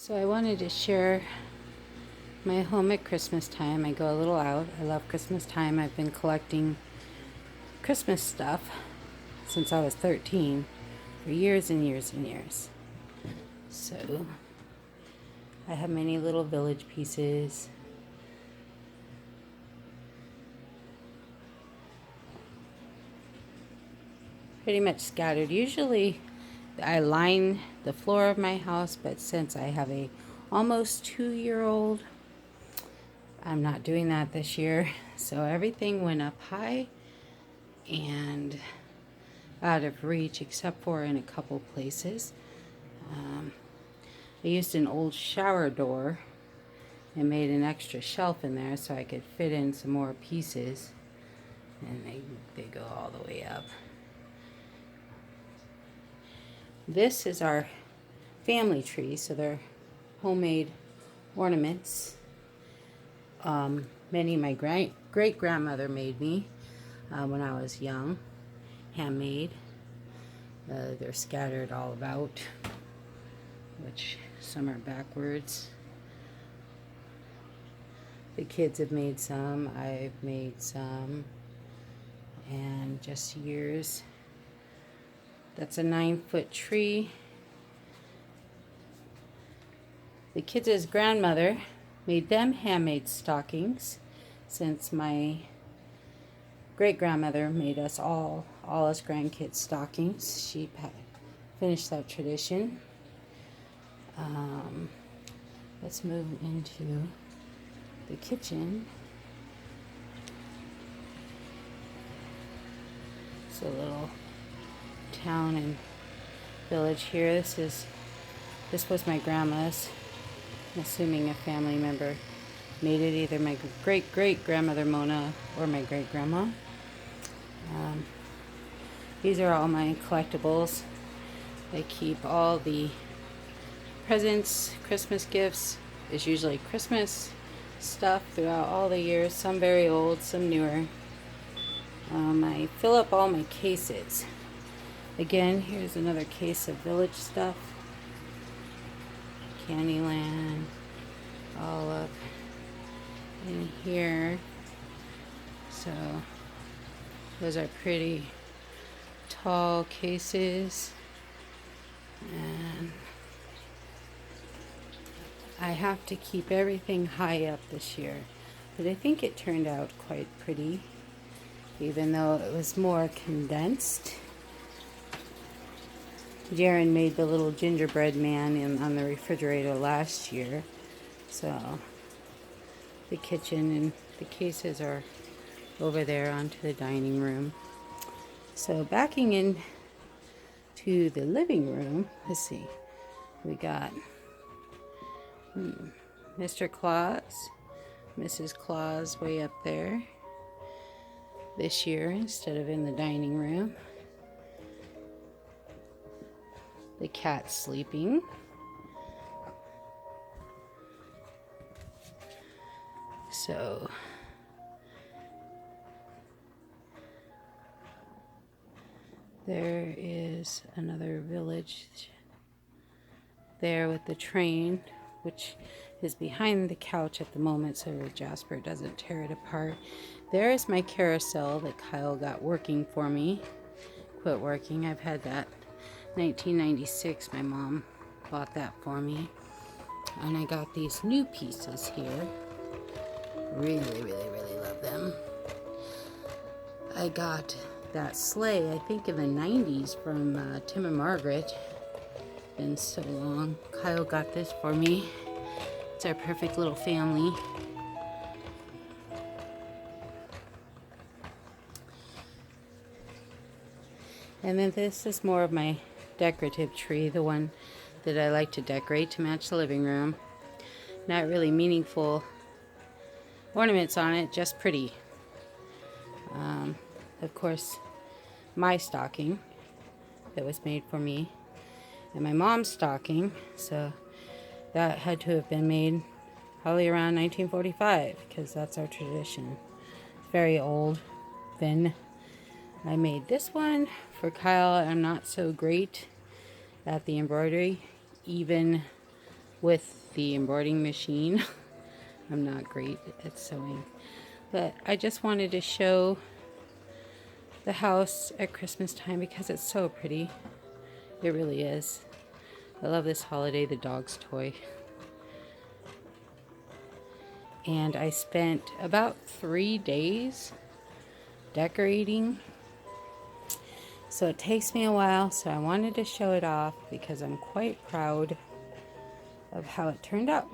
So I wanted to share my home at Christmas time. I go a little out. I love Christmas time. I've been collecting Christmas stuff since I was 13 for years and years and years. So I have many little village pieces. Pretty much scattered. Usually I line the floor of my house, but since I have a almost 2-year-old, I'm not doing that this year. So everything went up high and out of reach except for in a couple places. I used an old shower door and made an extra shelf in there so I could fit in some more pieces, and they go all the way up. This is our family tree, so they're homemade ornaments. Many my great-grandmother made me when I was young, handmade. They're scattered all about, which some are backwards. The kids have made some, I've made some, and just years. That's a 9-foot tree. The kids' grandmother made them handmade stockings, since my great-grandmother made us all us grandkids stockings. She finished that tradition. Let's move into the kitchen. It's a little town and village here. This was my grandma's. I'm assuming a family member made it, either my great-great-grandmother Mona or my great-grandma. These are all my collectibles. I keep all the presents, Christmas gifts. It's usually Christmas stuff throughout all the years, some very old, some newer. I fill up all my cases. Again, here's another case of village stuff. Candyland, all up in here. So those are pretty tall cases, and I have to keep everything high up this year, but I think it turned out quite pretty, even though it was more condensed. Jaren made the little gingerbread man on the refrigerator last year, so the kitchen and the cases are over there onto the dining room. So backing in to the living room, let's see, we got Mr. Claus, Mrs. Claus way up there this year instead of in the dining room. The cat's sleeping. So there is another village there with the train, which is behind the couch at the moment so Jasper doesn't tear it apart. There is my carousel that Kyle got working for me. Quit working. I've had that 1996. My mom bought that for me. And I got these new pieces here. Really, really, really love them. I got that sleigh, I think in the 90s, from Tim and Margaret. Been so long. Kyle got this for me. It's our perfect little family. And then this is more of my decorative tree, the one that I like to decorate to match the living room. Not really meaningful ornaments on it, just pretty. Of course, my stocking that was made for me, and my mom's stocking, so that had to have been made probably around 1945, because that's our tradition. It's very old. Then I made this one for Kyle. I'm not so great at the embroidery, even with the embroidering machine. I'm not great at sewing, but I just wanted to show the house at Christmas time because it's so pretty. It really is. I love this holiday, the dog's toy. And I spent about 3 days decorating. So it takes me a while, so I wanted to show it off because I'm quite proud of how it turned out.